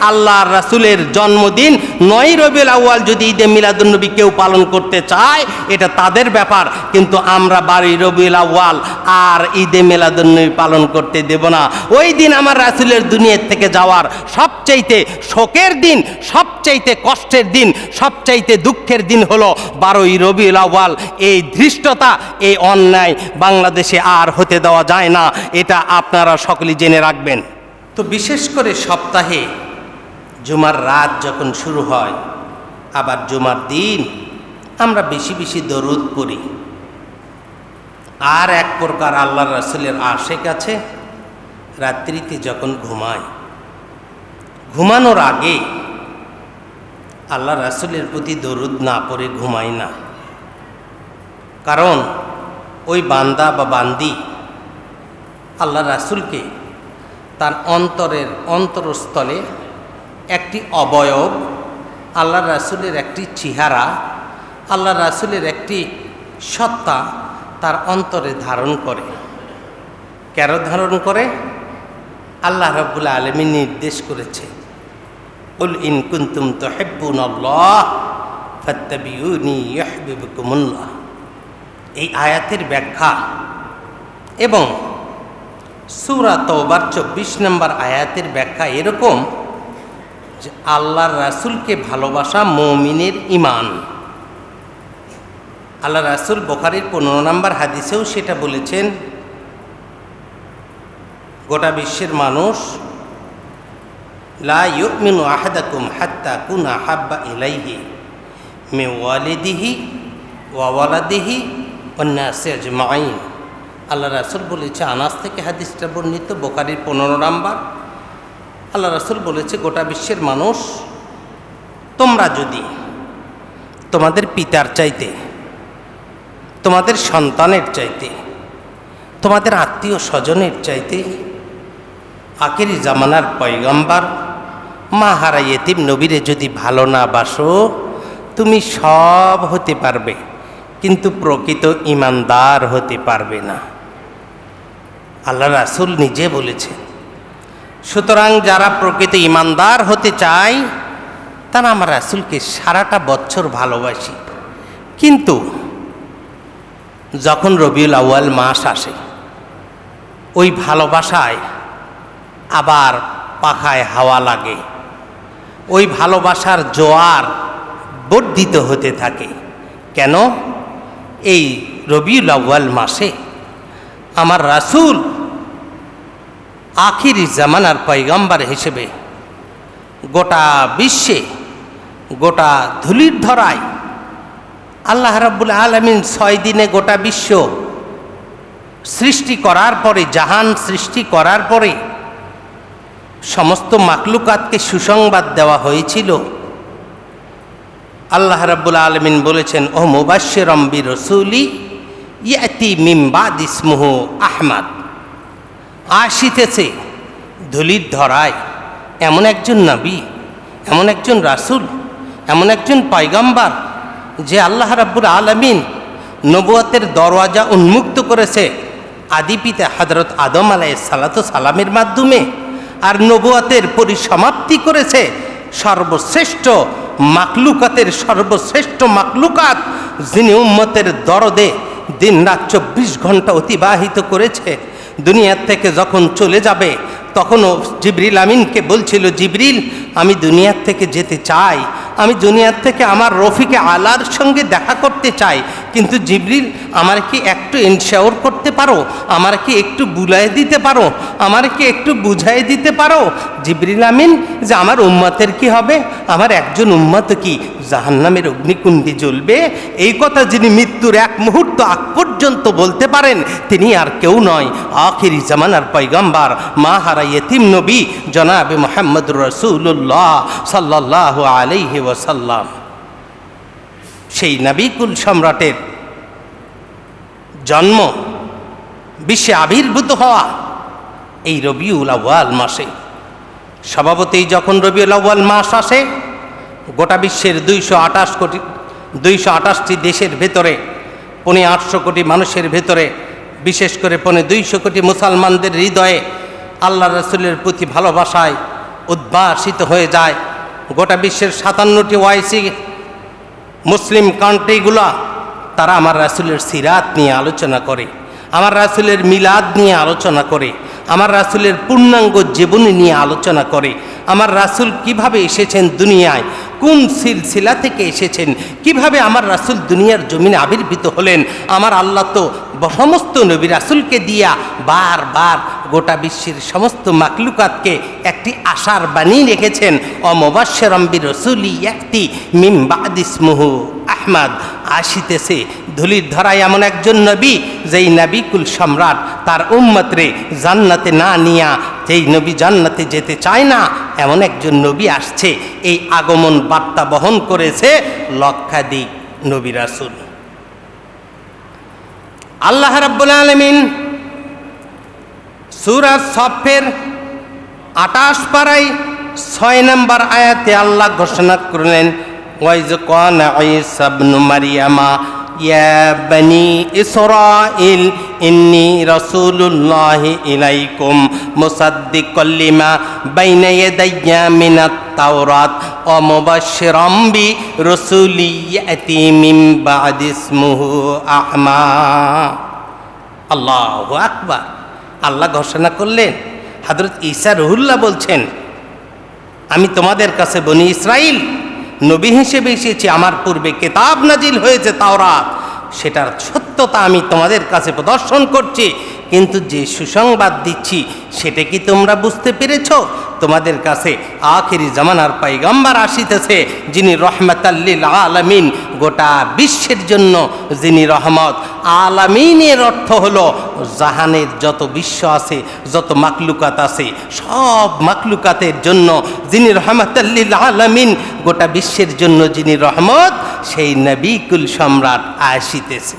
আল্লাহর রাসূলের জন্মদিন 9 রবিউল আউয়াল যদি ঈদে মিলাদুন্নবী কেউ পালন করতে চায় এটা তাদের ব্যাপার, কিন্তু আমরা 12 রবিউল আউয়াল আর ঈদে মিলাদুন্নবী পালন করতে দেব না। ওই দিন আমার রাসূলের দুনিয়া থেকে যাওয়ার সবচাইতে শোকের দিন, সবচাইতে কষ্টের দিন, সবচাইতে দুঃখের দিন হলো 12 রবিউল আউয়াল। এই ধৃষ্টতা, এই অন্যায় বাংলাদেশে আর হতে দেওয়া যায় না, এটা আপনারা সকলেই জেনে রাখবেন। তো বিশেষ করে সপ্তাহে জুমার রাত যখন শুরু হয়, আবার জুমার দিন আমরা বেশি বেশি দরুদ পড়ি। আর এক প্রকার আল্লাহর রাসূলের আশিক আছে, রাত্রিতে যখন ঘুমায়, ঘুমানোর আগে আল্লাহ রাসূলের প্রতি দরুদ না পড়ে ঘুমায় না। কারণ ওই বান্দা বা বান্দি আল্লাহ রাসূলকে তার অন্তরস্থলে একটি অবয়ব, আল্লাহ রাসূলের একটি চেহারা, আল্লাহ রাসূলের একটি সত্তা তার অন্তরে ধারণ করে। কেন ধারণ করে? আল্লাহ রাব্বুল আলামিন নির্দেশ করেছে, কুল ইন কুনতুম তুহিব্বুনাল্লাহ ফাত্তাবিউনি ইউহিব্বুকুমুল্লাহ। এই আয়াতের ব্যাখ্যা এবং সূরা তাওবার 24 নম্বর আয়াতের ব্যাখ্যা এরকম যে আল্লাহর রাসূলকে ভালোবাসা মুমিনের ঈমান। আল্লাহ রাসূল বুখারীর 15 নম্বর হাদিসেও সেটা বলেছেন, গোটা বিশ্বের মানুষ লা ইউমিনু আহাদাকুম হাত্তা কুনা হাব্বা ইলাইহি মিন ওয়ালিদিহি ওয়া ওয়ালাদিহি ওয়ান নাসি আজমাইন। আল্লাহ রাসূল বলেছে, আনাস থেকে হাদিসটা বর্ণিত, বুখারীর 15 নম্বর। আল্লাহ রাসূল বলেছে, গোটা বিশ্বের মানুষ তোমরা যদি তোমাদের পিতার চাইতে, তোমাদের সন্তানের চাইতে, তোমাদের আত্মীয় স্বজনের চাইতে আখিরি জামানার পয়গম্বর মাহারা ইয়েতিম নবীরে যদি ভালো না বাসো, তুমি সব হতে পারবে কিন্তু প্রকৃত ঈমানদার হতে পারবে না। আল্লাহ রাসূল নিজে বলেছেন। সুতরাং যারা প্রকৃত ঈমানদার হতে চায় তারা আমার রাসূলকে সারাটা বছর ভালোবাসি, কিন্তু যখন রবিউল আউয়াল মাস আসে ওই ভালোবাসায় আবার পাখায় হাওয়া লাগে, ওই ভালোবাসার জোয়ার বর্ধিত হতে থাকে। কেন? এই রবিউল আউয়াল মাসে আমার রাসূল আখিরি জামানার পয়গম্বর হিসেবে গোটা বিশ্বে, গোটা ধুলির ধরায় আল্লাহ রাব্বুল আলামিন 6 দিনে গোটা বিশ্ব সৃষ্টি করার পরে, জাহান সৃষ্টি করার পরে সমস্ত মাখলুকাতকে সুসংবাদ দেওয়া হয়েছিল। আল্লাহ রাব্বুল আলামিন বলেছেন, ও মুবাশশিরাম বিরাসূলি ইয়াতি মিন বাদি ইসমুহু আহমদ। আসিতেছে ধুলির ধরায় এমন একজন নবী, এমন একজন রাসূল, এমন একজন পয়গম্বর যে আল্লাহ রাব্বুল আলামিন নবুয়তের দরওয়াজা উন্মুক্ত করেছে আদি পিতা হযরত আদম আলাইহিস সালাতু সালামের মাধ্যমে, আর নবুয়তের পরিসমাপ্তি করেছে সর্বশ্রেষ্ঠ মাখলুকাতের সর্বশ্রেষ্ঠ মাখলুকাত, যিনি উম্মতের দরদে দিন রাত 24 ঘন্টা অতিবাহিত করেছে। দুনিয়ার থেকে যখন চলে যাবে তখনও জিবরিল আমিনকে বলছিল, জিবরিল আমি দুনিয়ার থেকে যেতে চাই, আমি দুনিয়ার থেকে আমার রফিকে আলার সঙ্গে দেখা করতে চাই, কিন্তু জিবরিল আমার কি একটু ইনশিওর করতে পারো, আমার কি একটু বুলাই দিতে পারো, আমার কি একটু বুঝাই দিতে পারো জিবরিল আমিন যে আমার উম্মতের কি হবে, আমার একজন উম্মত কি জাহান্নামের অগ্নিকুণ্ডে জ্বলবে? এই কথা যিনি মৃত্যুর এক মুহূর্ত আগ পর্যন্ত বলতে পারেন তিনি আর কেউ নয়, আখিরি জামানার পয়গম্বর মাহারা ইয়েতিম নবী জনাবে মুহাম্মদুর রাসূলুল্লাহ সাল্লাল্লাহু আলাইহি ওয়াসাল্লাম। সেই নবীকুল সম্রাটের জন্ম, বিশ্বে আবির্ভূত হওয়া এই রবিউল আউয়াল মাসে। স্বভাবতই যখন রবিউল আউয়াল মাস আসে গোটা বিশ্বের 228টি দেশের ভেতরে 800 কোটি মানুষের ভেতরে, বিশেষ করে 200 কোটি মুসলমানদের হৃদয়ে আল্লাহ রাসূলের প্রতি ভালোবাসায় উদ্ভাসিত হয়ে যায়। গোটা বিশ্বের 57টি ওআইসি মুসলিম কান্ট্রিগুলো তারা আমার রাসূলের সিরাত নিয়ে আলোচনা করে, আমার রাসূলের মিলাদ নিয়ে আলোচনা করে, আমার রাসূলের পূর্ণাঙ্গ জীবনী নিয়ে আলোচনা করে, আমার রাসূল কিভাবে এসেছেন দুনিয়ায়, কোন সিলসিলা থেকে এসেছেন, কিভাবে আমার রাসূল দুনিয়ার জমিনে আবির্ভূত হলেন। আমার আল্লাহ তো সমস্ত নবী রাসূলকে দিয়া বারবার গোটা বিশ্বের সমস্ত মাকলুকাতকে একটি আশার বাণী রেখেছেন। অমুবাশশিরাম বিরাসূলি ইয়াতি মিন বাদি ইসমুহু আহমদ। আসিতেছে ধুলির ধরায় এমন একজন নবী, যেই নবী কুল সম্রাট তার উম্মতরে জান্নাতে না নিয়া, যেই নবী জান্নাতে যেতে চায় না, এমন একজন নবী আসছে। এই আগমন বার্তা বহন করেছে লক্ষাধিক নবী রাসূল। আল্লাহ রাব্বুল আলামিন সূরা সফের 28 পারায় 6 নম্বর আয়াতে আল্লাহ ঘোষণা করলেন, ওয়াইজ কানা ঈসা ইবনু মারইয়ামা ইয়া বনি ইসরাঈল ইন্নী রাসূলুল্লাহি ইলাইকুম মুসাদ্দিকাল লিমা বাইনা ইয়াদাইয়া মিনাত তাওরাত ওয়া মুবাশশিরাম বিরাসূলি ইয়াতি মিন বাদি ইসমুহু আহমদ। আল্লাহু আকবার। আল্লাহ ঘোষণা করলেন, হযরত ঈসা রুহুল্লাহ বলছেন, আমি তোমাদের কাছে বনি ইসরাইল নবী হিসেবে এসেছি। আমার পূর্বে কিতাব নাজিল হয়েছে তাওরাত, সেটার সত্যতা আমি তোমাদের কাছে প্রদর্শন করছি। কিন্তু যে সুসংবাদ দিচ্ছি সেটা কি তোমরা বুঝতে পেরেছ? তোমাদের কাছে আখিরি জামানার পয়গম্বর আসিতেছে, যিনি রহমাতাল লিল আলামিন, গোটা বিশ্বের জন্য যিনি রহমত। আলামিনের অর্থ হলো জাহানের যত বিশ্ব আছে, যত মাকলুকাত আছে, সব মাকলুকাতের জন্য যিনি রহমাতাল লিল আলামিন, গোটা বিশ্বের জন্য যিনি রহমত, সেই নবী কুল সম্রাট আসিতেছে।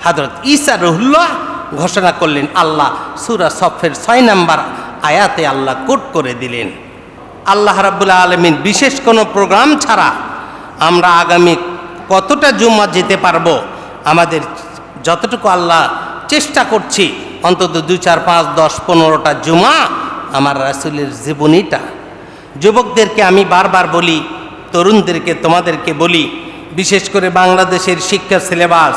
হযরত ঈসা রুহুল্লাহ ঘোষণা করলেন। আল্লাহ সূরা সফের 6 নম্বর আয়াতে আল্লাহ কোট করে দিলেন। আল্লাহ রাব্বুল আলামিন বিশেষ কোনো প্রোগ্রাম ছাড়া আমরা আগামী কতটা জুমা যেতে পারবো, আমাদের যতটুকু আল্লাহ চেষ্টা করছি, অন্তত 2, 4, 5, 10, 15টা জুমা আমার রাসূলের জীবনীটা। যুবকদেরকে আমি বারবার বলি, তরুণদেরকে তোমাদেরকে বলি, বিশেষ করে বাংলাদেশের শিক্ষা সিলেবাস,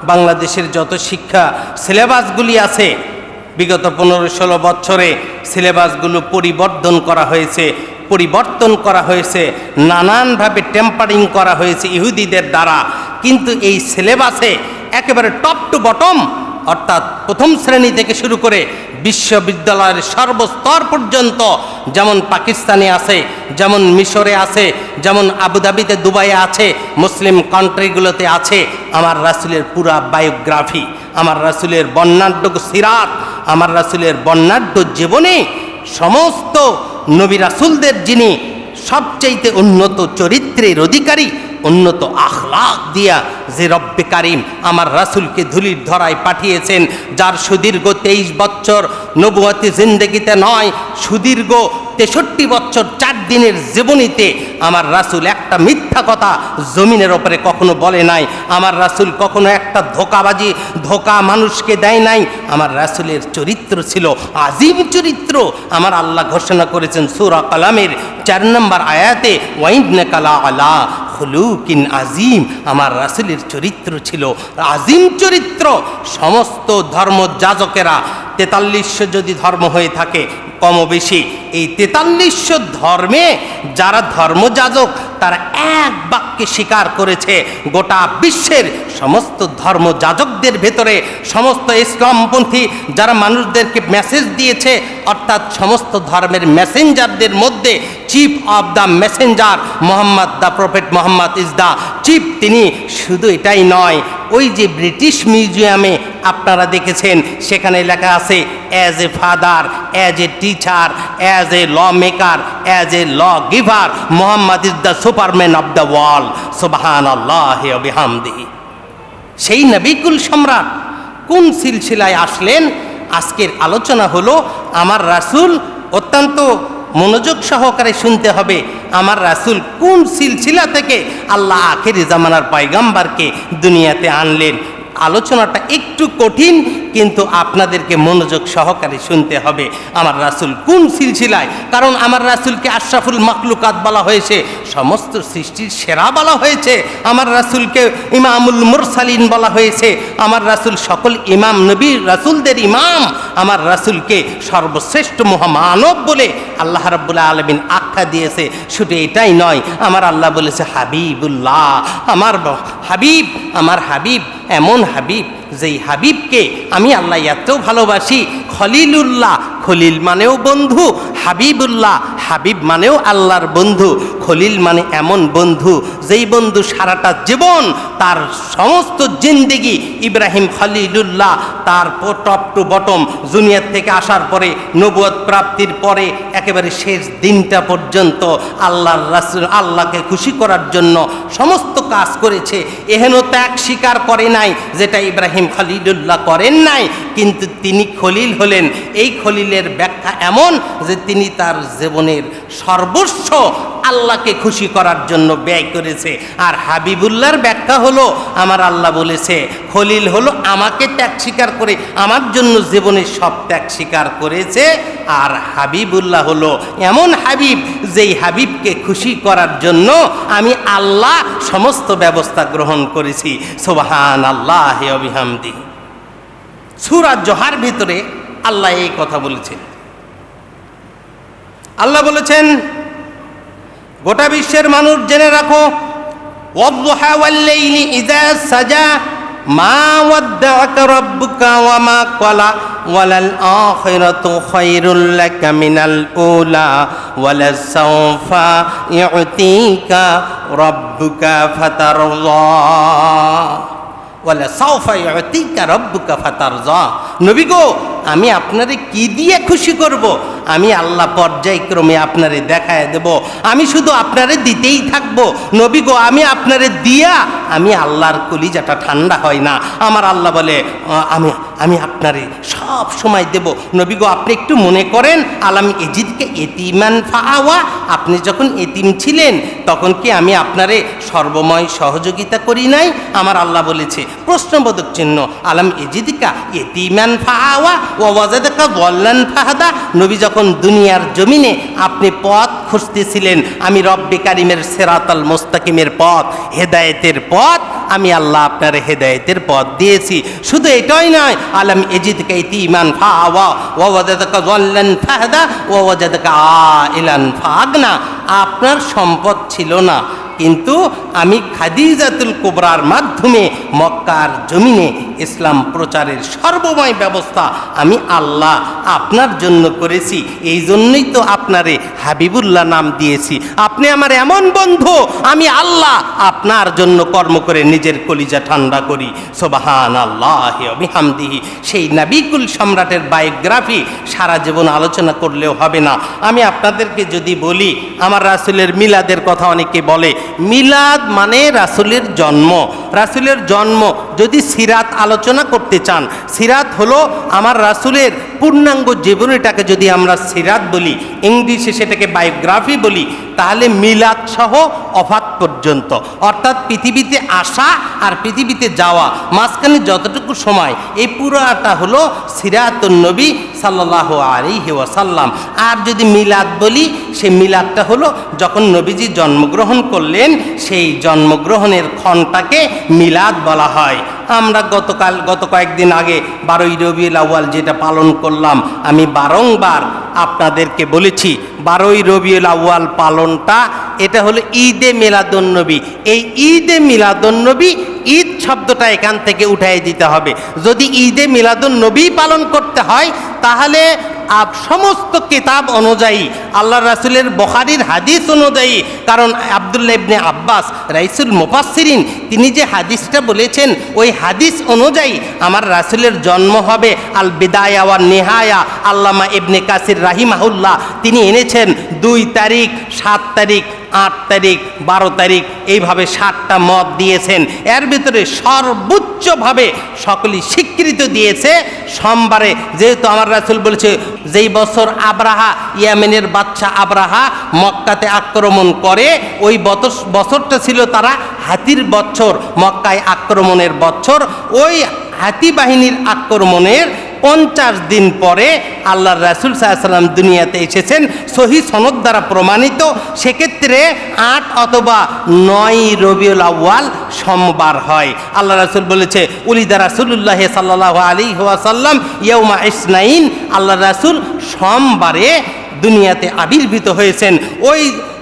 বাংলাদেশের যত শিক্ষা সিলেবাসগুলি আছে, বিগত 15-16 বছরে সিলেবাসগুলো পরিবর্তন করা হয়েছে, নানানভাবে টেম্পারিং করা হয়েছে ইহুদিদের দ্বারা। কিন্তু এই সিলেবাসে একেবারে টপ টু বটম, অর্থাৎ প্রথম শ্রেণী থেকে শুরু করে বিশ্ববিদ্যালয়ের সর্বস্তর পর্যন্ত, যেমন পাকিস্তানে আছে, যেমন মিশরে আছে, যেমন আবুধাবিতে, দুবাইয়ে আছে, মুসলিম কান্ট্রিগুলোতে আছে আমার রাসূলের পুরা বায়োগ্রাফি, আমার রাসূলের বর্ণাঢ্য সিরাত, আমার রাসূলের বর্ণাঢ্য জীবনী। সমস্ত নবী রাসূলদের যিনি সবচাইতে উন্নত চরিত্রের অধিকারী, উন্নত আখলাক দিয়া যে রব্বে কারিম আমার রাসূলকে ধুলির ধরায় পাঠিয়েছেন, যার সুদীর্ঘ 23 বছর নবুয়তি জিন্দেগিতে নয়, সুদীর্ঘ 63 বছর 4 দিনের জীবনীতে আমার রাসূল একটা মিথ্যা কথা জমিনের ওপরে কখনো বলে নাই। আমার রাসূল কখনো একটা ধোকা মানুষকে দেয় নাই। আমার রাসূলের চরিত্র ছিল আজিম চরিত্র। আমার আল্লাহ ঘোষণা করেছেন সূরা কালামের 4 নম্বর আয়াতে, ওয়াইন্নাকা লা আলা খুলুকিন আজিম। আমার রাসূলের চরিত্র ছিল আজিম চরিত্র। সমস্ত ধর্মযাজকেরা 4300 যদি ধর্ম হয়ে থাকে কম বেশি, এই 4300 ধর্মে যারা ধর্মযাজক তারা এক বাক্যে স্বীকার করেছে, গোটা বিশ্বের সমস্ত ধর্মযাজকদের ভেতরে, সমস্ত ইসলামপন্থী যারা মানুষদেরকে মেসেজ দিয়েছে, অর্থাৎ সমস্ত ধর্মের মেসেঞ্জারদের মধ্যে chief of the Messenger Mohammad, the prophet Mohammad is the chief. তিনি শুধু এটাই নয়, ওই যে ব্রিটিশ মিউজিয়ামে আপনারা দেখেছেন, সেখানে লেখা আছে as a father, as a teacher, as a lawmaker, as a lawgiver, Muhammad is the superman of the world. সুবহানাল্লাহি ওয়া বিহামদিহি। সেই নবিকুল সম্রাট কোন সিলসিলায় আসলেন? আজকের আলোচনা হলো আমার রাসূল। অত্যন্ত মনোযোগ সহকারে শুনতে হবে, আমার রাসূল কোন সিলসিলা থেকে আল্লাহ আখিরি জামানার পয়গম্বরকে দুনিয়াতে আনলেন, আলোচনাটা একটু কঠিন, কিন্তু আপনাদেরকে মনোযোগ সহকারে শুনতে হবে আমার রাসূল কোন সিলসিলায়। কারণ আমার রাসূলকে আশরাফুল মাখলুকাত বলা হয়েছে, সমস্ত সৃষ্টির সেরা বলা হয়েছে। আমার রাসূলকে ইমামুল মুরসালিন বলা হয়েছে। আমার রাসূল সকল ইমাম নবী রাসূলদের ইমাম। আমার রাসূলকে সর্বশ্রেষ্ঠ মহামানব বলে আল্লাহ রাব্বুল আলামিন আখ্যা দিয়েছে। শুধু এটাই নয়, আমার আল্লাহ বলেছে হাবিবুল্লাহ, আমার হাবিব, আমার হাবিব এমন হাবিব যেই হাবিবকে আমি আল্লাহ এত ভালোবাসি। খলিলুল্লাহ, খলিল মানেও বন্ধু, হাবিবুল্লাহ, হাবিব মানেও আল্লাহর বন্ধু। খলিল মানে এমন বন্ধু যেই বন্ধু সারাটা জীবন তার সমস্ত জিন্দেগি ইব্রাহিম খলিলুল্লাহ তার টপ টু বটম দুনিয়ার থেকে আসার পরে নবুয়ত প্রাপ্তির পরে একেবারে শেষ দিনটা পর্যন্ত আল্লাহর রাসূল আল্লাহকে খুশি করার জন্য সমস্ত কাজ করেছে। এহেন ত্যাগ স্বীকার করে নাই যেটা ইব্রাহিম খলিলুল্লাহ করেন নাই। কিন্তু তিনি খলিল হলেন। এই খলিলের ব্যাখ্যা এমন যে তিনি তার জীবনের সর্বস্ব আল্লাহকে খুশি করার জন্য ব্যয় করেছে। আর হাবিবুল্লাহর ব্যাখ্যা হলো আমার আল্লাহ বলেছে খলিল হলো আমাকে ত্যাগ স্বীকার করে আমার জন্য জীবনের সব ত্যাগ স্বীকার করেছে। আর হাবিবুল্লাহ হলো এমন হাবিব যেই হাবিবকে খুশি করার জন্য আমি আল্লাহ সমস্ত ব্যবস্থা গ্রহণ করেছি। সুবহানাল্লাহি ওয়া বিহামদিহি। সূরা জোহার ভিতরে আল্লাহ এই কথা বলেছেন। আল্লাহ বলেছেন গোটা বিশ্বের মানুষ জেনে রাখো, ওয়াদ-দুহা ওয়াল-লাইলি ইযা সাজা মা ওয়াদ্দাআকা রাব্বুকা ওয়া মা ক্বালা ওয়ালাল আখিরাতু খায়রুল লাকা মিনাল উলা ওয়ালাস সাওফা ইউতিকা রাব্বুকা ফাতারযা ওয়ালা সাওফা ইউতিকা রাব্বুকা ফাতারযা। নবী গো, আমি আপনারে কি দিয়ে খুশি করব? আমি আল্লাহ পর্যায়ক্রমে আপনারে দেখায় দেব। আমি শুধু আপনারে দিতেই থাকব। নবী গো, আমি আপনারে দিয়া আমি আল্লাহর কলিজাটা ঠান্ডা হয় না। আমার আল্লাহ বলে আমি আপনারে সব সময় দেব। নবী গো, আপনি একটু মনে করেন আলাম এজিদকে এতিমান ফাআওয়া, আপনি যখন এতিম ছিলেন তখন কি আমি আপনারে সর্বময় সহযোগিতা করি নাই? আমার আল্লাহ বলেছে প্রশ্নবোধক চিহ্ন, আলাম এজিদকা এতিমান ফাআওয়া ওয়া ওয়াজাদাকা যাল্লান ফাহাদা। নবী যখন দুনিয়ার জমিনে আপনি পথ খুঁজতেছিলেন, আমি রব্বে কারিমের সিরাতাল মুস্তাকিমের পথ, হেদায়েতের পথ, আমি আল্লাহ আপনার হেদায়েতের পথ দিয়েছি। শুধু এটাই নয়, আলাম এজিদকা ইতিমান ফাআওয়া ওয়া ওয়াজাদাকা যাল্লান ফাহাদা ওয়া ওয়াজাদাকা আইলান ফাগনা। আপনার সম্পদ ছিল না, কিন্তু আমি খাদিজাতুল কুবরার মাধ্যমে মক্কার জমিনে ইসলাম প্রচারের সর্বময় ব্যবস্থা আমি আল্লাহ আপনার জন্য করেছি। এই জন্যই তো আপনারে হাবিবুল্লাহ নাম দিয়েছি। আপনি আমার এমন বন্ধু, আমি আল্লাহ আপনার জন্য কর্ম করে নিজের কলিজা ঠান্ডা করি। সুবহানাল্লাহি ওয়া বিহামদিহি। সেই নবিকুল সম্রাটের বায়োগ্রাফি সারা জীবন আলোচনা করলেও হবে না। আমি আপনাদেরকে যদি বলি, আমার রাসূলের মিলাদের কথা অনেকে বলে, মিলাদ মানে রাসূলের জন্ম। রাসূলের জন্ম যদি সিরাত আলোচনা করতে চান, সিরাত হলো আমার রাসূলের পূর্ণাঙ্গ জীবনীটাকে যদি আমরা সিরাত বলি, ইংলিশে সেটাকে বায়োগ্রাফি বলি, তাহলে মিলাদ সহ ওফাত পর্যন্ত, অর্থাৎ পৃথিবীতে আসা আর পৃথিবীতে যাওয়া মাঝখানে যতটুকু সময়, এই পুরাটা হলো সিরাতুন নবী সাল্লাল্লাহু আলাইহি ওয়াসাল্লাম। আর যদি মিলাদ বলি, সেই মিলাদটা হলো যখন নবীজি জন্মগ্রহণ করলেন, সেই জন্মগ্রহণের ক্ষণটাকে মিলাদ বলা হয়। আমরা গত কয়েকদিন আগে 12ই রবিউল আউয়াল যেটা পালন করলাম, আমি বারংবার আপনাদেরকে বলেছি 12ই রবিউল আউয়াল পালনটা এটা হলো ঈদে মিলাদুন্নবী। এই ঈদে মিলাদুন্নবী, ঈদ শব্দটা এখান থেকে উঠাই দিতে হবে। যদি ঈদে মিলাদুন্নবী পালন করতে হয় তাহলে সমস্ত কিতাব অনুযায়ী, আল্লাহ রাসূলের বুখারীর হাদিস অনুযায়ী, কারণ আব্দুল্লাহ ইবনে আব্বাস রাইসুল মুফাসসিরিন তিনি যে হাদিসটা বলেছেন, ওই হাদিস অনুযায়ী আমার রাসূলের জন্ম হবে আল বিদায়া ওয়ান নিহায়া। আল্লামা ইবনে কাসির রাহিমাহুল্লাহ তিনি এনেছেন 2 তারিখ, 7 তারিখ, 8 তারিখ 12 তারিখ এইভাবে 7টা মত দিয়েছেন। এর ভিতরে সর্বোচ্চভাবে সকলেই স্বীকৃত দিয়েছে সোমবারে, যেহেতু আমার রাসূল বলেছে যেই বছর আব্রাহা, ইয়েমেনের বাদশা আব্রাহা মক্কাতে আক্রমণ করে, ওই বছরটা ছিল তারা হাতির বছর, মক্কায় আক্রমণের বছর। ওই হাতি বাহিনীর আক্রমণের 50 দিন পরে আল্লাহর রাসূল সাল্লাল্লাহু আলাইহি ওয়াসাল্লাম দুনিয়াতে এসেছেন, সহিহ সনদ দ্বারা প্রমাণিত। সেক্ষেত্রে 8 অথবা 9 রবিউল আউয়াল সোমবার হয়। আল্লাহ রাসূল বলেছে উলিদা রাসূলুল্লাহ সাল্লাল্লাহু আলাইহি ওয়াসাল্লাম ইয়াউমা ইসনাইন, আল্লাহ রাসূল সোমবারে দুনিয়াতে আবির্ভূত হয়েছেন। ওই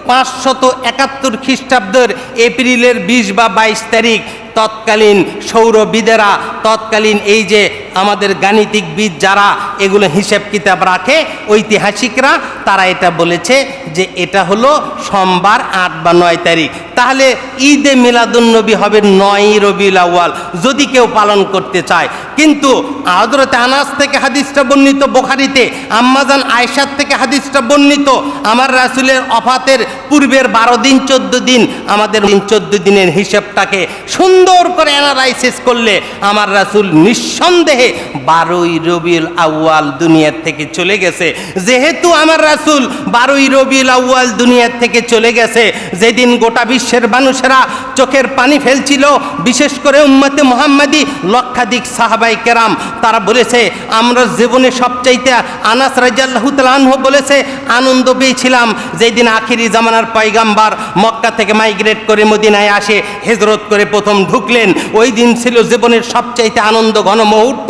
571 খ্রিস্টাব্দের এপ্রিলের 20 বা 22 তারিখ তৎকালীন সৌরবিদেরা, তৎকালীন এই যে আমাদের গাণিতিকবিদ যারা এগুলো হিসেব কিতাব রাখে, ঐতিহাসিকরা, তারা এটা বলেছে যে এটা হলো সোমবার 8 বা 9 তারিখ। তাহলে ঈদে মিলাদুন্নবী হবে 9 রবিউল আউয়াল যদি কেউ পালন করতে চায়। কিন্তু হযরত আনাস থেকে হাদিসটা বর্ণিত বুখারীতে, আম্মাজান আয়েশার থেকে হাদিসটা বর্ণিত, আমার রাসূলের ওফাতের পূর্বের 12 দিন 14 দিন, আমাদের 14 দিনের হিসাবটাকে সুন্দর করে অ্যানালাইসিস করলে আমার রাসূল নিঃসন্দেহে 12ই রবিউল আউয়াল দুনিয়ার থেকে চলে গেছে। যেহেতু আমার রাসূল 12ই রবিউল আউয়াল দুনিয়ার থেকে চলে গেছে, যেদিন গোটা বিশ্বের মানুষেরা চোখের পানি ফেলছিল, বিশেষ করে উম্মতে মুহাম্মাদি লক্ষাধিক সাহাবায়ে কেরাম, তারা বলেছে আমরা জীবনে সবচাইতে, আনাস রাদিয়াল্লাহু তাআলা আনহু বলেছে, আনন্দ পেয়েছিলাম যেদিন আখিরি জামানার পয়গাম্বার মক্কা থেকে মাইগ্রেট করে মদিনায় আসে, হিজরত করে প্রথম ঢুকলেন। ওই দিন ছিল জীবনের সবচাইতে আনন্দ ঘন মুহূর্ত।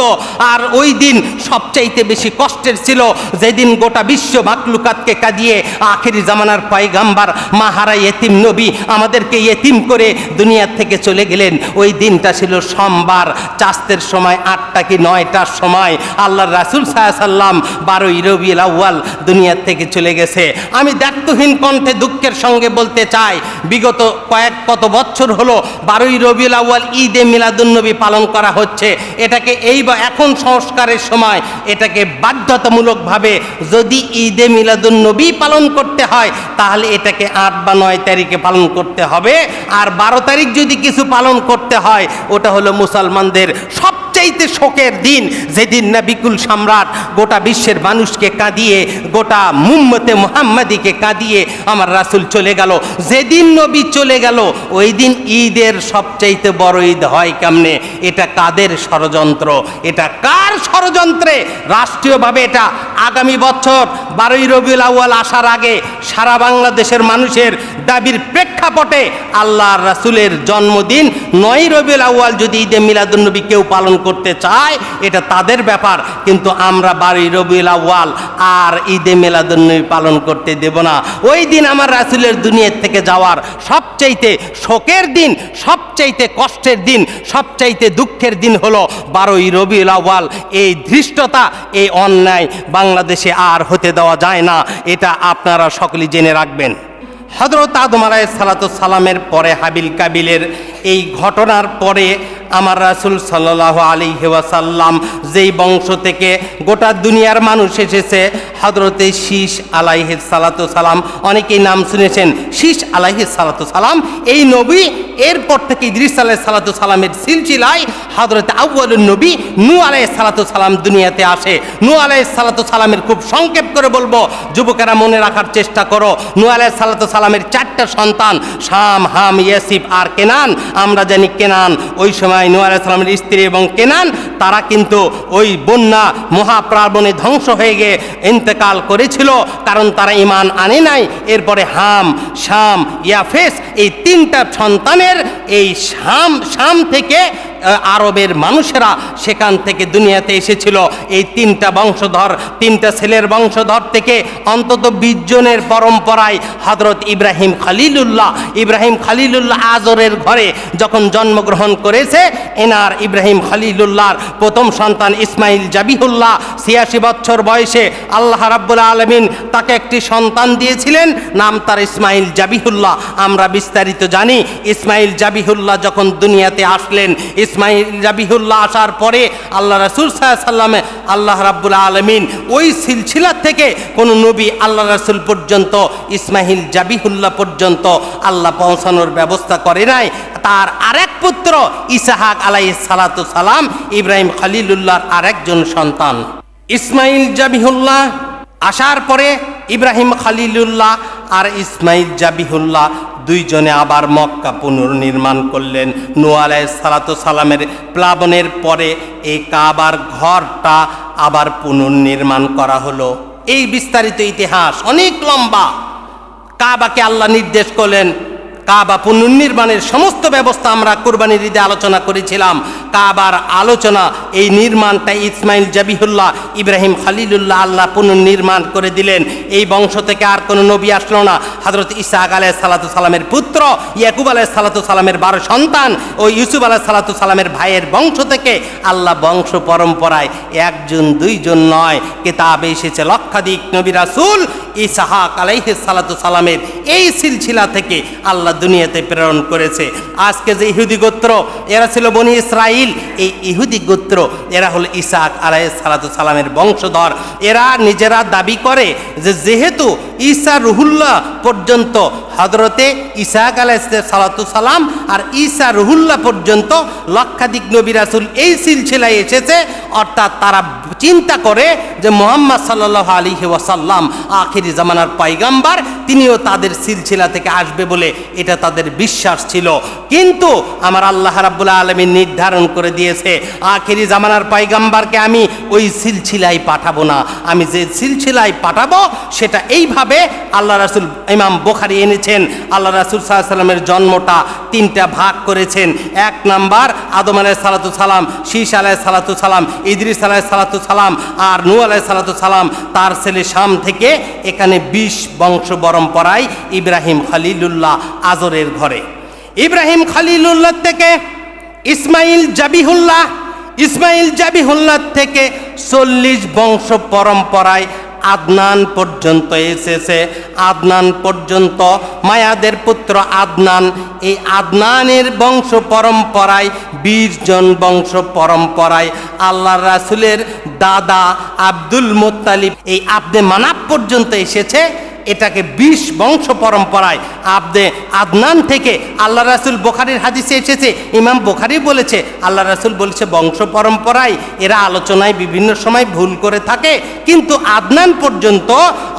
আর ওই দিন সবচাইতে বেশি কষ্টের ছিল যেদিন গোটা বিশ্ব মাকলুকাতকে কাঁদিয়ে আখিরি জামানার পয়গাম্বার মাহারা ইয়েতিম নবী আমাদেরকে ইয়েতিম করে দুনিয়ার থেকে চলে গেলেন। ওই দিনটা ছিল সোমবার, চাস্তের সময় 8টা কি 9টার সময় আল্লাহর রাসূল সাল্লাল্লাহু আলাইহি ওয়াসাল্লাম 12ই রবিউল আউয়াল দুনিয়ার থেকে চলে গেছে। আমি দায়িত্বহীন কণ্ঠে দুঃখের সঙ্গে বলতে চাই, বিগত কত বছর হলো 12ই রবিউল আউয়াল ঈদে মিলাদুন্নবী পালন করা হচ্ছে। এটাকে এখন সংস্কারের সময় এটাকে বাধ্যতামূলকভাবে যদি ঈদে মিলাদুন্নবী পালন করতে হয় তাহলে এটাকে 8 বা 9 তারিখে পালন করতে হবে। আর 12 তারিখ যদি কিছু পালন করতে হয় ওটা হলো মুসলমানদের সবচাইতে শোকের দিন, যেদিন নবিকুল সম্রাট গোটা বিশ্বের মানুষকে কাঁদিয়ে, গোটা উম্মতে মুহাম্মাদিকে কাঁদিয়ে আমার রাসূল চলে গেল। যেদিন নবী চলে গেল ওই দিন ঈদের সবচাইতে বড় ঈদ হয় কেমনে? এটা কাদের ষড়যন্ত্র? এটা কার ষড়যন্ত্রে? রাষ্ট্রীয়ভাবে এটা আগামী বছর 12ই রবিউল আউয়াল আসার আগে সারা বাংলাদেশের মানুষের দাবির প্রেক্ষাপটে আল্লাহর রাসূলের জন্মদিন 9ই রবিউল আউয়াল যদি ঈদে মিলাদুন্নবী কেউ পালন করতে চায় এটা তাদের ব্যাপার, কিন্তু আমরা 12ই রবিউল আউয়াল আর ঈদে মিলাদুন্নবী পালন করতে দেব না। ওই দিন আমার রাসূলের দুনিয়ার থেকে যাওয়ার সবচাইতে শোকের দিন, সবচাইতে কষ্টের দিন, সবচাইতে দুঃখের দিন হলো 12ই রবিউল আউয়াল। এই ধৃষ্টতা, এই অন্যায় বাংলাদেশে আর হতে দেওয়া যায় না, এটা আপনারা সকলেই জেনে রাখবেন। হযরত আদম আলাইহিস সালামের পরে হাবিল কাবিলের এই ঘটনার পরে আমার রাসূল সাল্লাল্লাহু আলাইহি ওয়াসাল্লাম যেই বংশ থেকে গোটা দুনিয়ার মানুষ এসেছে, হযরতে শীশ আলাইহিস সালাম, অনেকেই নাম শুনেছেন শীশ আলাইহিস সালাম, এই নবী এরপর থেকে ইদ্রিস আলাইহিস সালামের সিলসিলায় হযরত আউয়ালুন নবী নূহ আলাইহিস সালাম দুনিয়াতে আসে। নূহ আলাইহিস সালামের খুব সংক্ষেপ করে বলবো, যুবকেরা মনে রাখার চেষ্টা করো। নূহ আলাইহিস সালামের 4টা সন্তান, শাম, হাম, ইয়াসিফ আর কেনান। আমরা জানি কেনান, ওই সময় নূহ আলাইহিস সালামের স্ত্রী এবং কেনান তারা কিন্তু ওই বন্যা মহাপ্লাবনে ধ্বংস হয়ে গিয়ে ইন্তেকাল করেছিল, কারণ তারা ঈমান আনে নাই। এরপরে হাম, শাম, ইয়াফেস এই 3টা সন্তানের এই শাম থেকে আরবের মানুষেরা সেখান থেকে দুনিয়াতে এসেছিল। এই 3টা বংশধর, 3টা ছেলের বংশধর থেকে অন্তত 20 জনের পরম্পরায় হযরত ইব্রাহিম খলিলুল্লাহ আজরের ঘরে যখন জন্মগ্রহণ করেছে, এনার ইব্রাহিম খলিলুল্লাহর প্রথম সন্তান ইসমাইল জাবিহুল্লাহ ৮৬ বছর বয়সে আল্লাহ রাব্বুল আলামিন তাকে একটি সন্তান দিয়েছিলেন, নাম তার ইসমাইল জাবিহুল্লাহ। আমরা বিস্তারিত জানি। ইসমাইল জাবিহুল্লাহ যখন দুনিয়াতে আসলেন, ইসমাইল জাবিহুল্লাহ আসার পরে আল্লাহ রাসূল সাল্লাল্লাহু আলাইহি ওয়াসাল্লামে আল্লাহ রাব্বুল আলামিন ওই সিলসিলা থেকে কোন নবী আল্লাহ রাসূল পর্যন্ত ইসমাইল জাবিহুল্লাহ পর্যন্ত আল্লাহ পৌঁছানোর ব্যবস্থা করে নাই। তার আরেক পুত্র ইসহাক আলাইহিস সালাতু সালাম ইব্রাহিম খলিলুল্লাহর আরেকজন সন্তান। ইসমাইল জাবিহুল্লাহ আসার পরে ইব্রাহিম খলিলুল্লাহ আর ইসমাইল জাবিহুল্লাহ দুইজনে আবার মক্কা পুনর্নির্মাণ করলেন। নূহ আলাইহিস সালাতু সালামের প্লাবনের পরে এই কাবার ঘরটা আবার পুনর্নির্মাণ করা হলো। এই বিস্তারিত ইতিহাস অনেক লম্বা। কাবাকে আল্লাহ নির্দেশ করলেন, কাবা পুনর্নির্মাণের সমস্ত ব্যবস্থা আমরা কুরবানির ঈদে আলোচনা করেছিলাম। কাবার আলোচনা, এই নির্মাণটা ইসমাইল জাবিহুল্লাহ ইব্রাহিম খলিলুল্লাহ আল্লাহ পুনর্নির্মাণ করে দিলেন। এই বংশ থেকে আর কোনো নবী আসলো না। হযরত ইসহাক আলাইহিস সালাতু সালামের পুত্র ইয়াকুব আলাইহিস সালাতু সালামের 12 সন্তান ও ইউসুফ আলাইহিস সালাতু সালামের ভাইয়ের বংশ থেকে আল্লাহ বংশ পরম্পরায় একজন দুইজন নয়, কিতাবে এসেছে লক্ষাধিক নবী রাসূল ইসহাক আলাইহিস সালাতু সালামের এই সিলসিলা থেকে আল্লাহ দুনিয়াতে প্রেরণ করেছে। আজকে যে ইহুদি গোত্র, এরা ছিল বনি ইসরাইল। এই ইহুদি গোত্র এরা হলো ইসহাক আলাইহিস সালাতু সালামের বংশধর। এরা নিজেরা দাবি করে যে যেহেতু ঈসা রুহুল্লাহ পর্যন্ত, হযরতে ইসহাক আলাইহিস সালাতু সালাম আর ঈসা রুহুল্লাহ পর্যন্ত লক্ষাধিক নবী রাসূল এই সিলসিলায় এসেছে, অর্থাৎ তারা চিন্তা করে যে মুহাম্মদ সাল্লাল্লাহু আলাইহি ওয়াসাল্লাম আখিরি জামানার পয়গম্বর, তিনিও তাদের সিলসিলা থেকে আসবে বলে এটা তাদের বিশ্বাস ছিল। কিন্তু আমার আল্লাহ রাব্বুল আলামিন নির্ধারণ করে দিয়েছে আখিরি জামানার পয়গম্বরকে আমি ওই সিলসিলায় পাঠাবো না। আমি যে সিলসিলায় পাঠাবো সেটা এইভাবে আল্লাহ রাসূল, ইমাম বুখারী এনেছেন, আল্লাহ রাসূল সাল্লাল্লাহু আলাইহি ওয়াসাল্লামের জন্মটা 3টা ভাগ করেছেন। 1 নাম্বার আদম আলাইহিস সালাতু সালাম, শীশ আলাইহিস সালাতু সালাম, ইদ্রিস আলাইহিস সালাতু সালাম আর নূহ আলাইহিস সালাতু সালাম, তার ছেলে শাম থেকে। এখানে 20 বংশ পরম্পরায় ইব্রাহিম খলিলুল্লাহ আজরের ঘরে। ইব্রাহিম খলিলুল্লাহ থেকে ইসমাইল জাবিহুল্লাহ, ইসমাইল জাবিহুল্লাহ থেকে 40 বংশ পরম্পরায় আদনান পর্যন্ত এসেছে। আদনান পর্যন্ত মায়াদের পুত্র আদনান, এই আদনানের বংশ পরম্পরায় 20 জন বংশ পরম্পরায় আল্লাহ রাসূলের দাদা আব্দুল মুত্তালিব, এই আব্দে মানাফ পর্যন্ত এসেছে। এটাকে 20 বংশ পরম্পরায় আব্দে আদনান থেকে আল্লাহ রাসূল, বুখারীর হাদিসে এসেছে, ইমাম বুখারী বলেছে আল্লাহ রাসূল বলেছে বংশ পরম্পরায় এরা আলোচনায় বিভিন্ন সময় ভুল করে থাকে, কিন্তু আদনান পর্যন্ত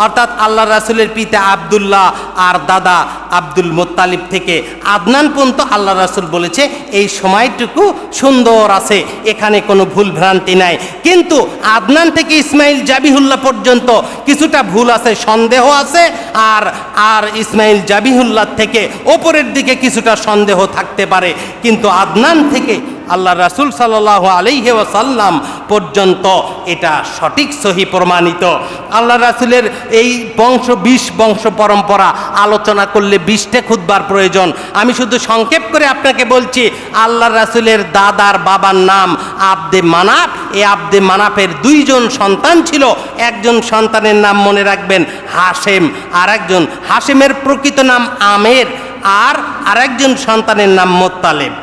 অর্থাৎ আল্লাহ রাসূলের পিতা আব্দুল্লাহ আর দাদা আব্দুল মুত্তালিব থেকে আদনান পর্যন্ত আল্লাহ রাসূল বলেছে এই সময়টুকু সুন্দর আছে, এখানে কোনো ভুল ভ্রান্তি নাই। কিন্তু আদনান থেকে ইসমাইল জাবিহুল্লাহ পর্যন্ত কিছুটা ভুল আছে, সন্দেহ আছে। আর ইসমাইল জাবিহুল্লাহ থেকে ওপরের দিকে কিছুটা সন্দেহ থাকতে পারে, কিন্তু আদনান থেকে আল্লাহ রাসূল সাল্লাল্লাহু আলাইহি ওয়াসাল্লাম পর্যন্ত এটা সঠিক সহি প্রমাণিত। আল্লাহ রাসূলের এই বংশ 20 বংশ পরম্পরা আলোচনা করলে 20টা খুতবার প্রয়োজন। আমি শুধু সংক্ষেপ করে আপনাকে বলছি, আল্লাহ রাসূলের দাদার বাবার নাম আব্দে মানাফ। এই আব্দে মানাফের 2 জন সন্তান ছিল। একজন সন্তানের নাম মনে রাখবেন হাশেম, আর একজন হাশেমের প্রকৃত নাম আমের, আর আরেকজন সন্তানের নাম মোত্তালেব।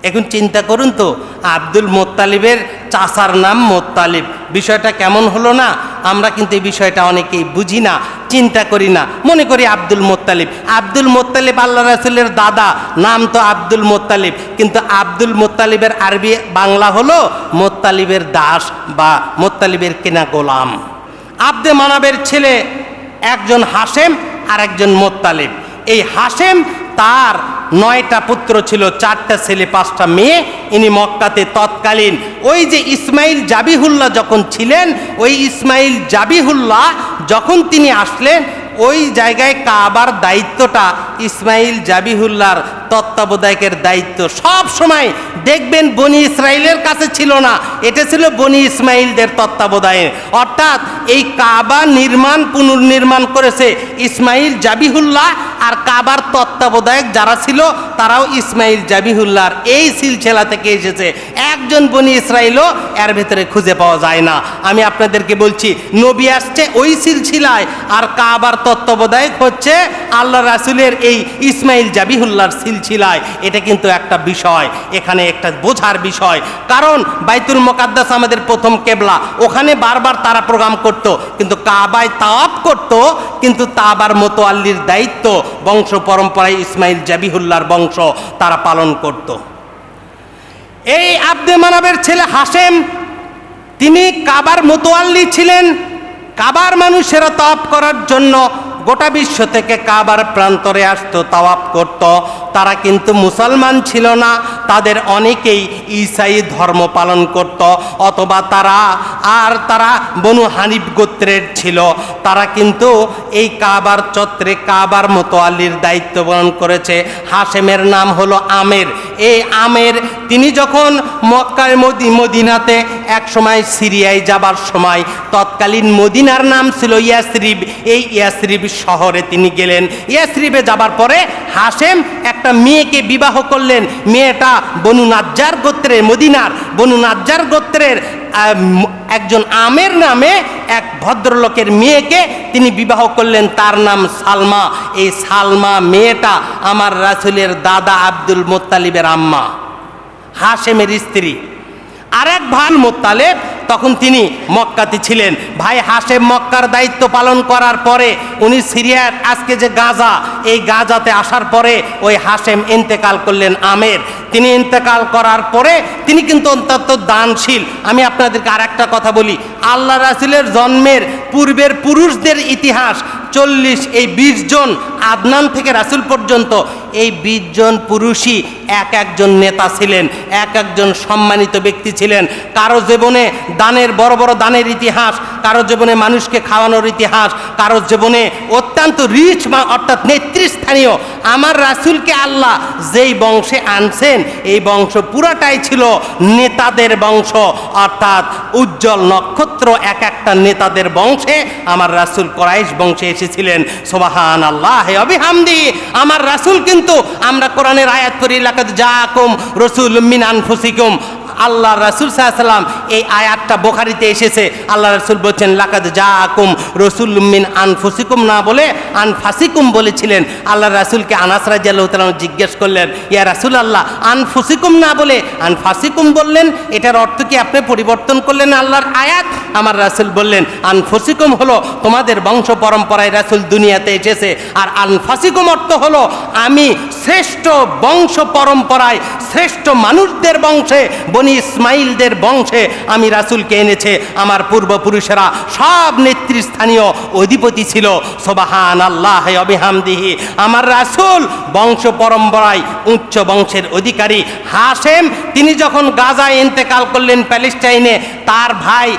এখন চিন্তা করুন তো, আব্দুল মোত্তালিবের চাচার নাম মোত্তালিব, বিষয়টা কেমন হলো না? আমরা কিন্তু এই বিষয়টা অনেকেই বুঝি না, চিন্তা করি না, মনে করি আব্দুল মোত্তালিব। আব্দুল মোত্তালিব আল্লাহ রাসূলের দাদা, নাম তো আব্দুল মোত্তালিব, কিন্তু আব্দুল মোত্তালিবের আরবি বাংলা হলো মোত্তালিবের দাস বা মোত্তালিবের কেনা গোলাম। আব্দে মানাবের ছেলে একজন হাশেম আর একজন মোত্তালিব। এই হাশেম, তার 9টা পুত্র ছিল, 4টা ছেলে 5টা মেয়ে। ইনি মক্কাতে তৎকালীন ওই যে ইসমাইল জাবিহুল্লাহ যখন ছিলেন, ওই ইসমাইল জাবিহুল্লাহ যখন তিনি আসলেন, ওই জায়গায় কাবার দায়িত্বটা ইসমাইল জাবিহুল্লাহর তত্ত্বাবধায়কের দায়িত্ব সব সময় দেখবেন বনি ইসরাইলের কাছে ছিল না, এটা ছিল বনি ইসমাইলদের তত্ত্বাবধায়ে। অর্থাৎ এই কাবা নির্মাণ পুনর্নির্মাণ করেছে ইসমাইল জাবিহুল্লাহ আর কাবার তত্ত্বাবধায়ক যারা ছিল তারাও ইসমাইল জাবিহুল্লাহর এই সিলসিলা থেকে এসেছে। একজন বনি ইসরাইলও এর ভেতরে খুঁজে পাওয়া যায় না। আমি আপনাদেরকে বলছি, নবী আসছে ওই সিলসিলায়, আর কাবার তত্ত্বাবধায়ক হচ্ছে আল্লাহ রাসূলের এই ইসমাইল জাবিহুল্লাহর সিলসিলায়। এটা কিন্তু একটা বিষয়, এখানে একটা বোঝার বিষয়। কারণ বাইতুল মুকাদ্দাস আমাদের প্রথম কেবলা, ওখানে বারবার তারা প্রোগ্রাম করত, কিন্তু কাবায় তাওয়াফ করত, কিন্তু কাবার মোতাওয়াল্লির দায়িত্ব বংশ পরম্পরায় ইসমাইল জাবিহুল্লাহর বংশ তারা পালন করত। এই আব্দে মানাবের ছেলে হাশেম, তিনি কাবার মোতাওয়াল্লি ছিলেন। কাবার মানুষেরা তাওয়াফ করার জন্য গোটা বিশ্ব থেকে কাবার প্রান্তরে আসতো, তাওয়াফ করত। তারা কিন্তু মুসলমান ছিল না, তাদের অনেকেই ঈসাই ধর্ম পালন করত, অথবা তারা বনু হানিফ গোত্রের ছিল। তারা কিন্তু এই কাবার চত্বরে কাবার মোতাওয়াল্লির দায়িত্ব পালন করেছে। হাশেমের নাম হলো আমের। এই আমের তিনি যখন মক্কার মদিনাতে এক সময় সিরিয়ায় যাবার সময়, তৎকালীন মদিনার নাম ছিল ইয়াসরিব, এই ইয়াসরিব শহরে তিনি গেলেন। ইয়াসরিবে যাবার পরে হাশেম একটা মেয়েকে বিবাহ করলেন। মেয়েটা বনু নাজ্জার গোত্রের, মদিনার বনু নাজ্জার গোত্রের একজন আমের নামে এক ভদ্রলোকের মেয়েকে তিনি বিবাহ করলেন, তার নাম সালমা। এই সালমা মেয়েটা আমার রাসূলের দাদা আব্দুল মুত্তালিবের আম্মা, হাশেমের স্ত্রী। আরেক ভাই মুত্তালিব, তখন তিনি মক্কাতে ছিলেন। ভাই হাশেম মক্কার দায়িত্ব পালন করার পরে উনি সিরিয়ার আজকে যে গাজা, এই গাজাতে আসার পরে ওই হাশেম ইন্তেকাল করলেন আমের। তিনি ইন্তেকাল করার পরে তিনি কিন্তু অত্যন্ত দানশীল। আমি আপনাদেরকে আর একটা কথা বলি, আল্লাহ রাসূলের জন্মের পূর্বের পুরুষদের ইতিহাস 40, এই 20 জন আদনান থেকে রাসূল পর্যন্ত, এই 20 জন পুরুষই এক একজন নেতা ছিলেন, এক একজন সম্মানিত ব্যক্তি ছিলেন। কারো জীবনে দানের বড় বড় দানের ইতিহাস, কারো জীবনে মানুষকে খাওয়ানোর ইতিহাস, কারো জীবনে অত্যন্ত রিচ অর্থাৎ নেতৃস্থানীয়। আমার রাসূলকে আল্লাহ যেই বংশে আনছেন, এই বংশ পুরাটাই ছিল নেতাদের বংশ, অর্থাৎ উজ্জ্বল নক্ষত্র এক একটা নেতাদের বংশে আমার রাসূল কুরাইশ বংশে এসেছিলেন। সুবহানাল্লাহ ওয়া বিহামদি। আমার রাসূল কিন্তু, আমরা কোরআনের আয়াত পড়ি, লাকাদ জাআকুম রাসূলুম মিন আনফুসিকুম। আল্লাহ রাসূল সাল্লাল্লাহু আলাইহি ওয়াসাল্লাম, এই আয়াতটা বুখারীতে এসেছে। আল্লাহ রাসূল বলছেন লাকাদ জাআকুম রাসূলুম মিন আনফুসিকুম, না বলে আনফাসিকুম বলেছিলেন। আল্লাহ রাসূলকে আনাস রাদিয়াল্লাহু তাআলা জিজ্ঞেস করলেন, ইয়া রাসূলুল্লাহ, আনফুসিকুম না বলে আনফাসিকুম বললেন, এটার অর্থ কি আপনি পরিবর্তন করলেন আল্লাহর আয়াত? আমার রাসূল বললেন, আনফুসিকুম হলো তোমাদের বংশ পরম্পরায় রাসূল দুনিয়াতে এসেছে, আর আনফাসিকুম অর্থ হলো আমি শ্রেষ্ঠ বংশ পরম্পরায়, শ্রেষ্ঠ মানুষদের বংশে, বনি ইসমাইলদের বংশে আমি রাসূলকে এনেছে। আমার পূর্বপুরুষেরা সব নেতৃস্থানীয় অধিপতি ছিল। সুবহানাল্লাহ ওয়া বিহামদিহি। আমার রাসূল বংশ পরম্পরায় উচ্চ বংশের অধিকারী। হাশেম তিনি যখন গাজায় ইন্তেকাল করলেন, প্যালেস্টাইনে, তার ভাই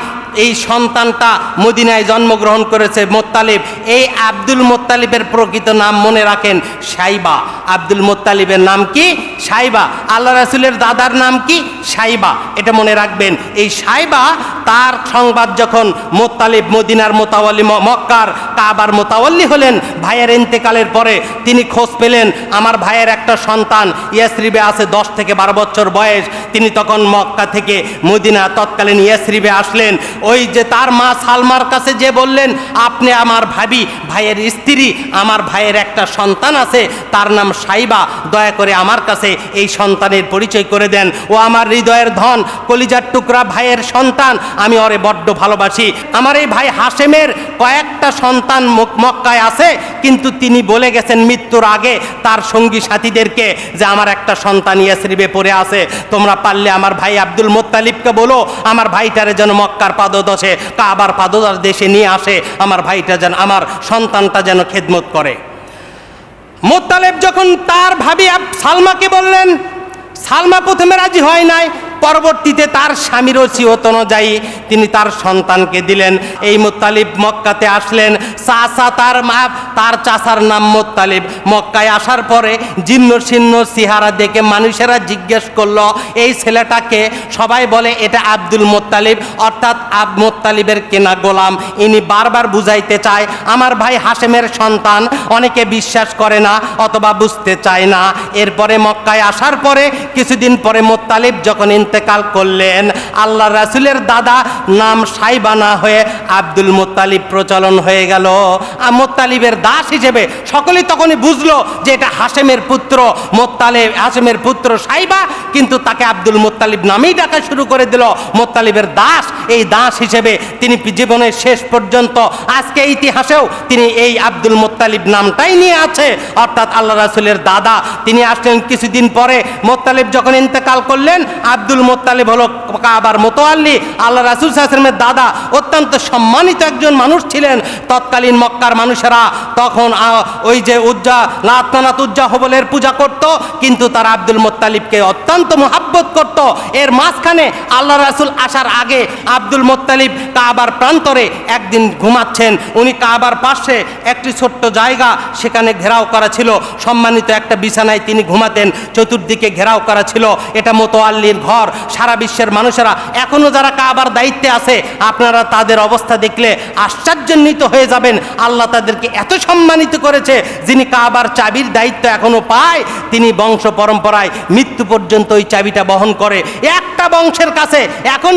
এই সন্তানটা মদিনায় জন্মগ্রহণ করেছে, মুত্তালিব। এই আব্দুল মুত্তালিবের প্রকৃত নাম মনে রাখেন, সাইবা। আব্দুল মুত্তালিবের নাম কি? সাইবা। আল্লাহ রাসূলের দাদার নাম কি? সাইবা। এটা মনে রাখবেন। এই সাইবা, তার সংবাদ যখন মুত্তালিব মদিনার মোতাওয়াল্লি, মক্কার কাবার মোতাওয়াল্লি হলেন, ভাইয়ের ইন্তেকালের পরে তিনি খোঁজ পেলেন আমার ভাইয়ের একটা সন্তান ইয়াসরিবে আছে, 10 থেকে 12 বছর বয়স। তিনি তখন মক্কা থেকে মদিনা, তৎকালীন ইয়াসরিবে আসলেন। ওই যে তার মা সালমার কাছে যে বললেন, আপনি আমার ভাবি, ভাইয়ের স্ত্রী, আমার ভাইয়ের একটা সন্তান আছে, তার নাম সাইবা, দয়া করে আমার কাছে এই সন্তানের পরিচয় করে দেন। ও আমার হৃদয়ের ধন, কলিজার টুকরা ভাইয়ের সন্তান, আমি ওরে বড্ড ভালোবাসি। আমার এই ভাই হাশেমের কয়েকটা সন্তান মক্কায় আছে, কিন্তু তিনি বলে গেছেন মৃত্যুর আগে তার সঙ্গী সাথীদেরকে যে আমার একটা সন্তান ইয়াসরিবে পড়ে আছে, তোমরা পারলে আমার ভাই আব্দুল মুত্তালিবকে বলো আমার ভাইটারে যেন মক্কার পাদদেশে, কাবার পাদদেশে নিয়ে আসে, আমার ভাইটা যেন, আমার সন্তানটা যেন খেদমত করে। মুত্তালিব যখন তার ভাবি সালমাকে বললেন, সালমা প্রথমে রাজি হয় নাই, পরবর্তীতে তার স্বামীর ওসিয়ত অনুযায়ী তিনি তার সন্তানকে দিলেন। এই মুত্তালিব মক্কাতে আসলেন। চাচা তার চাচার নাম মুত্তালিব। মক্কায় আসার পরে জীর্ণ শীর্ণ চেহারা দেখে মানুষেরা জিজ্ঞেস করলো এই ছেলেটাকে। সবাই বলে এটা আব্দুল মুত্তালিব, অর্থাৎ মুত্তালিবের কেনা গোলাম। ইনি বারবার বুঝাইতে চায় আমার ভাই হাশেমের সন্তান। অনেকে বিশ্বাস করে না অথবা বুঝতে চায় না। এরপরে মক্কায় আসার পরে কিছুদিন পরে মুত্তালিব যখন ইন্তেকাল করলেন, আল্লাহ রাসূলের দাদা নাম সাইবানা হয়ে আব্দুল মুত্তালিব প্রচলন হয়ে গেল। মুত্তালিবের দাস হিসেবে সকলেই তখনই বুঝলো যে এটা হাশেমের পুত্র মুত্তালিব, হাশেমের পুত্র সাইবা, কিন্তু তাকে আব্দুল মুত্তালিব নামেই ডাকা শুরু করে দিল। মুত্তালিবের দাস, এই দাস হিসেবে তিনি জীবনের শেষ পর্যন্ত আজকে ইতিহাসেও তিনি এই আব্দুল মুত্তালিব নামটাই নিয়ে আছে, অর্থাৎ আল্লাহ রাসূলের দাদা। তিনি আসলেন কিছুদিন পরে। মুত্তালিব যখন ইন্তেকাল করলেন, আব্দুল মুত্তালিব হলো কাবার মুতাওয়াল্লি। আল্লাহ রাসূল সাল্লাল্লাহু আলাইহি ওয়াসাল্লামের দাদা অত্যন্ত সম্মানিত একজন মানুষ ছিলেন। তৎকালীন মক্কার মানুষেরা তখন ওই যে উজ্জা লাত মানাত উজ্জা হবলের পূজা করত, কিন্তু তারা আব্দুল মুত্তালিবকে অত্যন্ত মুহাব্বত করত। এর মাঝখানে আল্লাহ রাসূল আসার আগে আব্দুল মুত্তালিব কাবার প্রান্তরে একদিন ঘুমাচ্ছেন। উনি কাবার পাশে একটি ছোট্ট জায়গা, সেখানে ঘেরাও করা ছিল, সম্মানিত একটা বিছানায় তিনি ঘুমাতেন, চতুর্দিকে ঘেরাও করা ছিল। এটা মুতাওয়াল্লির ঘর। সারা বিশ্বের মানুষেরা এখনো যারা কাবার দায়িত্বে আছে, আপনারা তাদের অবস্থা দেখলে আশ্চর্যান্বিত হয়ে যাবেন। আল্লাহ তাদেরকে এত সম্মানিত করেছে, যিনি কাবার চাবির দায়িত্ব এখনো পায়, তিনি বংশ পরম্পরায় মৃত্যু পর্যন্ত ওই চাবিটা বহন করে। একটা বংশের কাছে এখন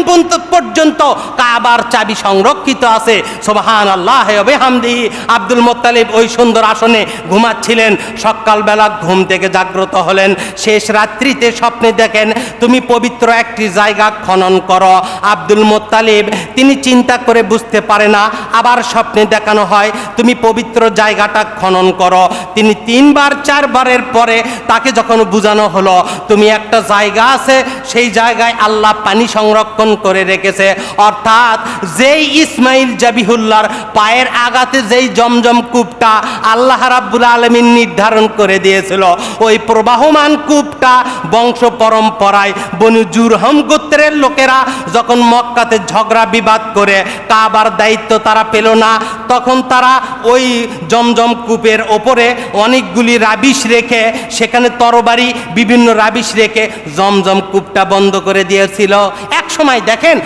পর্যন্ত কাবার চাবি সংরক্ষিত আছে। সুবহানাল্লাহ ওয়া বিহামদিহি। আব্দুল মুত্তালিব ওই সুন্দর আসনে ঘুমাচ্ছিলেন। সকালবেলা ঘুম থেকে জাগ্রত হলেন। শেষ রাত্রিতে স্বপ্নে দেখেন তুমি পবিত্র একটি জায়গা খনন করো। আব্দুল মুত্তালিব তিনি চিন্তা করে বুঝতে পারে না। আবার স্বপ্নে দেখানো হয় তুমি পবিত্র জায়গাটা খনন করো। তিনি 3 বার 4 বারের পরে তাকে যখন বোঝানো হলো তুমি একটা জায়গা আছে, সেই জায়গায় আল্লাহ পানি সংরক্ষণ করে রেখেছে, অর্থাৎ যেই ইসমাইল জাবিহুল্লাহর পায়ের আঘাতে যেই জমজম কূপটা আল্লাহ রাব্বুল আলামিন নির্ধারণ করে দিয়েছিল, ওই প্রবাহমান কূপটা বংশ পরম্পরায় বনু জুরহম গোত্রের লোকেরা যখন মক্কাতে ঝগড়া বিবাদ করে কাবার দায়িত্ব তারা পেল না, তখন তারা ওই জমজম কূপের ওপরে অনেকগুলি রাবিশ রেখে, সেখানে তরবারি বিভিন্ন রাবিশ রেখে জমজম কূপটা বন্ধ করে দিয়েছিল। এক সময় দেখেন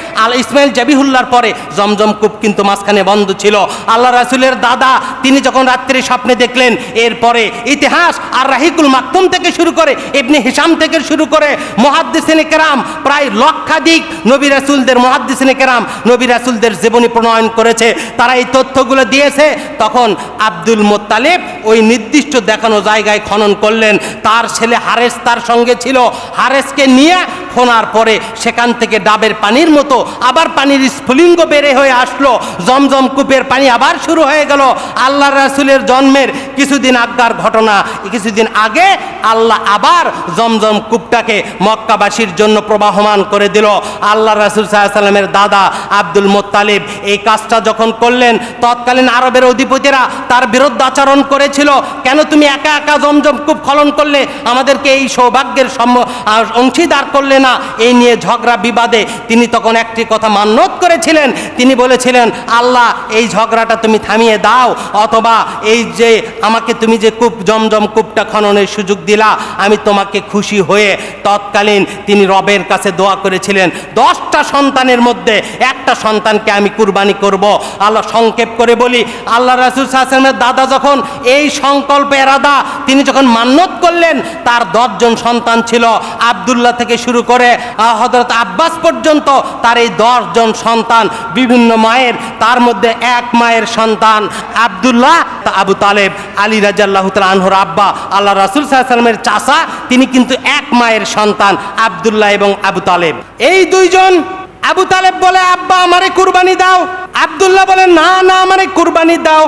ইসমাইল জাবিহুল্লাহর পরে জমজম কূপ কিন্তু মাঝখানে বন্ধ ছিল। আল্লাহ রাসূলের দাদা তিনি যখন রাত্রে স্বপ্নে দেখলেন, এরপরে ইতিহাস আর রাহিকুল মাকতুম থেকে শুরু করে ইবনে হিশাম থেকে শুরু করে মুহাদ্দিসিনে কেরাম প্রায় লক্ষাধিক নবী রাসূলদের মুহাদ্দিসিনে কেরাম নবী রাসূলদের জীবনী প্রণয়ন করেছে, তারা এই তথ্যগুলো দিয়েছে। তখন আব্দুল মুত্তালিব ওই নির্দিষ্ট দেখানো জায়গায় খনন করলেন। তার ছেলে হারেস তার সঙ্গে ছিল। হারেসকে নিয়ে খোনার পরে সেখান থেকে ডাবের পানির মতো আবার পানির স্ফুলিঙ্গ বেড়ে হয়ে আসলো। জমজম কূপের পানি আবার শুরু হয়ে গেল। আল্লাহ রাসূলের জন্মের কিছুদিন আগের ঘটনা, কিছুদিন আগে আল্লাহ আবার জমজম কূপটাকে মক্কাবাসীর জন্য প্রবাহমান করে দিল। আল্লাহ রাসূল সাল্লাল্লাহু আলাইহি ওয়াসাল্লামের দাদা আব্দুল মুত্তালিব এই কাজটা যখন করলেন, তৎকালীন আরবের অধিপতিরা তার বিরুদ্ধে আচরণ করেছিল, কেন তুমি একা একা জমজম কূপ খনন করলে, আমাদেরকে এই সৌভাগ্যের অংশীদার করলে না। এই নিয়ে ঝগড়া বিবাদে তিনি তখন একটি কথা মান্যত করেছিলেন। তিনি বলেছিলেন আল্লাহ এই ঝগড়াটা তুমি থামিয়ে দাও, অথবা এই যে আমাকে তুমি যে কূপ জমজম কূপটা খননের সুযোগ দিলা, আমি তোমাকে খুশি হয়ে তৎকালীন তিনি রবের কাছে দোয়া করেছিলেন 10টা সন্তানের মধ্যে একটা সন্তানকে আমি কুরবানি করব। আল্লাহ সংক্ষেপ করে বলি, আল্লাহ রাসূল সাল্লাল্লাহু আলাইহি ওয়াসাল্লামের দাদা যখন এই সংকল্প এরাদা তিনি যখন মান্যত করলেন, তার 10 জন সন্তান ছিল। আব্দুল্লাহ থেকে শুরু করে হযরত আব্বাস পর্যন্ত তার এই 10 জন সন্তান, বিভিন্ন মায়ের, তার মধ্যে এক মায়ের সন্তান আব্দুল্লাহ আবু তালেব আলী রাদিয়াল্লাহু তাআলা আনহুর আব্বা, আল্লাহ রাসূল সাল্লাল্লাহু আলাইহি ওয়াসাল্লামের চাচা, তিনি কিন্তু এক মায়ের সন্তান আব্দুল্লাহ এবং আবু তালেব। এই 2 জন, আবু তালেব বলে আব্বা আমারে কুরবানি দাও, আব্দুল্লাহ বলে না না আমারে কুরবানি দাও।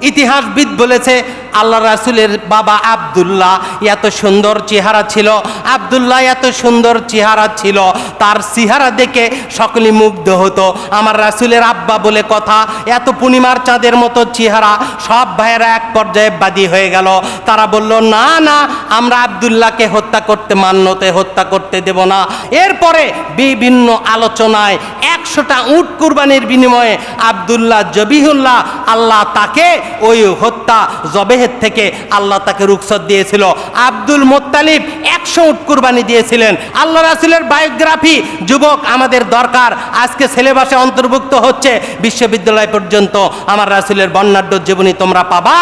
ইতিহাসবিদ বলেছে আল্লাহ রাসূলের বাবা আব্দুল্লাহ এত সুন্দর চেহারা ছিল, আব্দুল্লাহ এত সুন্দর চেহারা ছিল, তার চেহারা দেখে সকলে মুগ্ধ হতো। আমার রাসূলের আব্বা বলে কথা, এত পূর্ণিমার চাঁদের মতো চেহারা। সব ভাইয়েরা এক পর্যায়ে বাদী হয়ে গেল। তারা বলল, না না, আমরা আব্দুল্লাহকে হত্যা করতে, মান্যতে হত্যা করতে দেব না। এরপরে বিভিন্ন আলোচনায় 100টা উট কুরবানির বিনিময়ে আব্দুল্লাহ জবিহুল্লাহ, আল্লাহ তাকে ওই হত্যা জবেহের থেকে আল্লাহ তাকে রুখসত দিয়েছিল। আব্দুল মুত্তালিব 100 উট কুরবানি দিয়েছিলেন। আল্লাহ রাসূলের বায়োগ্রাফি যুবক আমাদের দরকার, আজকে সিলেবাসে অন্তর্ভুক্ত হচ্ছে, বিশ্ববিদ্যালয় পর্যন্ত আমার রাসূলের বর্ণাঢ্য জীবনী তোমরা পাবা।